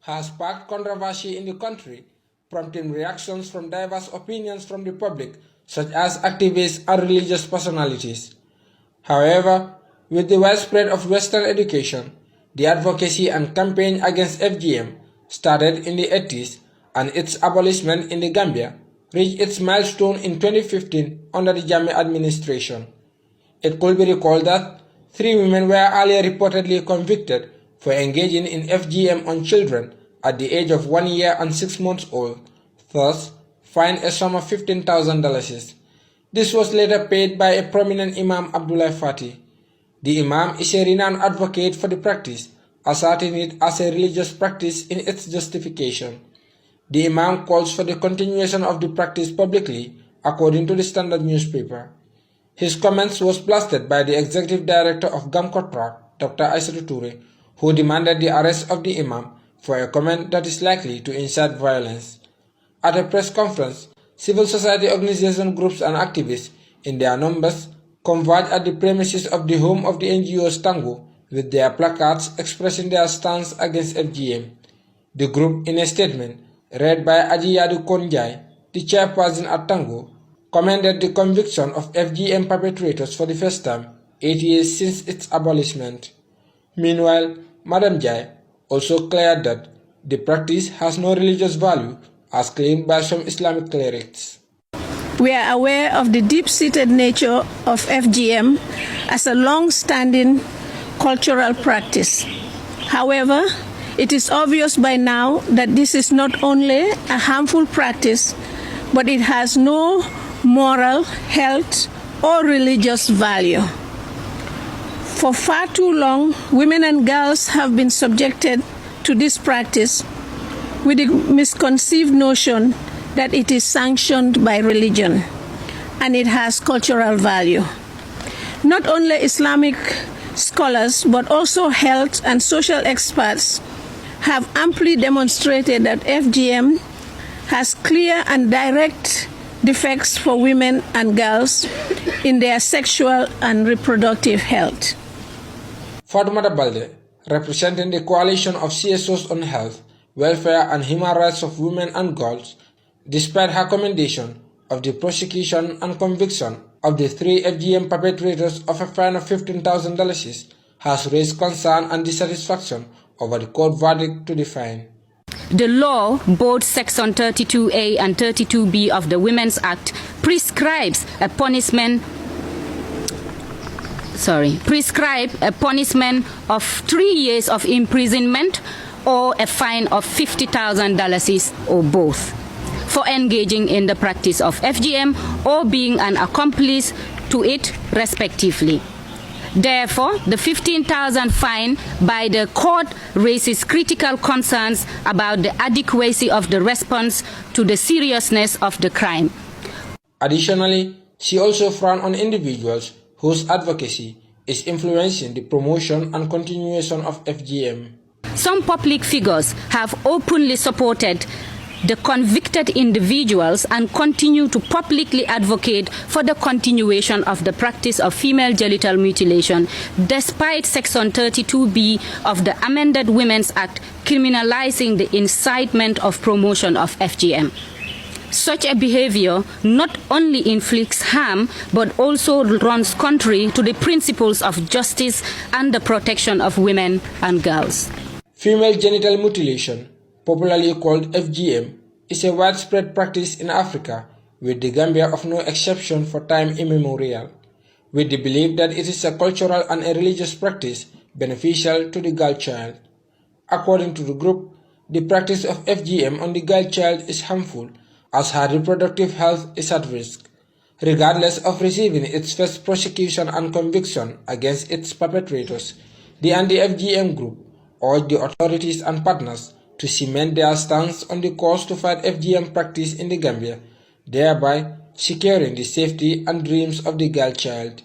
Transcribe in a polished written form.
has sparked controversy in the country, prompting reactions from diverse opinions from the public, such as activists and religious personalities. However, with the widespread of Western education, the advocacy and campaign against FGM started in the 80s and its abolishment in the Gambia reached its milestone in 2015 under the Jammeh administration. It could be recalled that 3 women were earlier reportedly convicted for engaging in FGM on children at the age of 1 year and 6 months old, thus fined a sum of $15,000. This was later paid by a prominent Imam Abdullah Fati. The Imam is a renowned advocate for the practice, asserting it as a religious practice in its justification. The Imam calls for the continuation of the practice publicly, according to the Standard newspaper. His comments was blasted by the executive director of Gamkotra, Dr. Aissatou Toure, who demanded the arrest of the Imam for a comment that is likely to incite violence. At a press conference, civil society organization groups and activists, in their numbers, converged at the premises of the home of the NGO's Tango with their placards expressing their stance against FGM. The group, in a statement read by Ajiyadu Konjai, the chairperson at Tango, commended the conviction of FGM perpetrators for the first time 8 years since its abolishment. Meanwhile, Madam Jai also declared that the practice has no religious value, as claimed by some Islamic clerics. We are aware of the deep-seated nature of FGM as a long-standing cultural practice. However, it is obvious by now that this is not only a harmful practice, but it has no moral, health, or religious value. For far too long, women and girls have been subjected to this practice with the misconceived notion that it is sanctioned by religion and it has cultural value. Not only Islamic scholars, but also health and social experts have amply demonstrated that FGM has clear and direct defects for women and girls in their sexual and reproductive health. Fatoumata Balde, representing the coalition of CSOs on health, welfare and human rights of women and girls, despite her commendation of the prosecution and conviction of the 3 FGM perpetrators of a fine of $15,000, has raised concern and dissatisfaction over the court verdict to the fine. The law, both Section 32A and 32B of the Women's Act, prescribes a punishment of 3 years of imprisonment or a fine of $50,000 or both for engaging in the practice of FGM or being an accomplice to it, respectively. Therefore, the $15,000 fine by the court raises critical concerns about the adequacy of the response to the seriousness of the crime. Additionally, she also frowned on individuals whose advocacy is influencing the promotion and continuation of FGM. Some public figures have openly supported the convicted individuals and continue to publicly advocate for the continuation of the practice of female genital mutilation, despite Section 32B of the amended Women's Act criminalizing the incitement of promotion of FGM. Such a behavior not only inflicts harm, but also runs contrary to the principles of justice and the protection of women and girls. Female genital mutilation, popularly called FGM, is a widespread practice in Africa, with the Gambia of no exception for time immemorial, with the belief that it is a cultural and a religious practice beneficial to the girl child. According to the group, the practice of FGM on the girl child is harmful, as her reproductive health is at risk, regardless of receiving its first prosecution and conviction against its perpetrators. The anti-FGM group urged the authorities and partners to cement their stance on the course to fight FGM practice in the Gambia, thereby securing the safety and dreams of the girl child.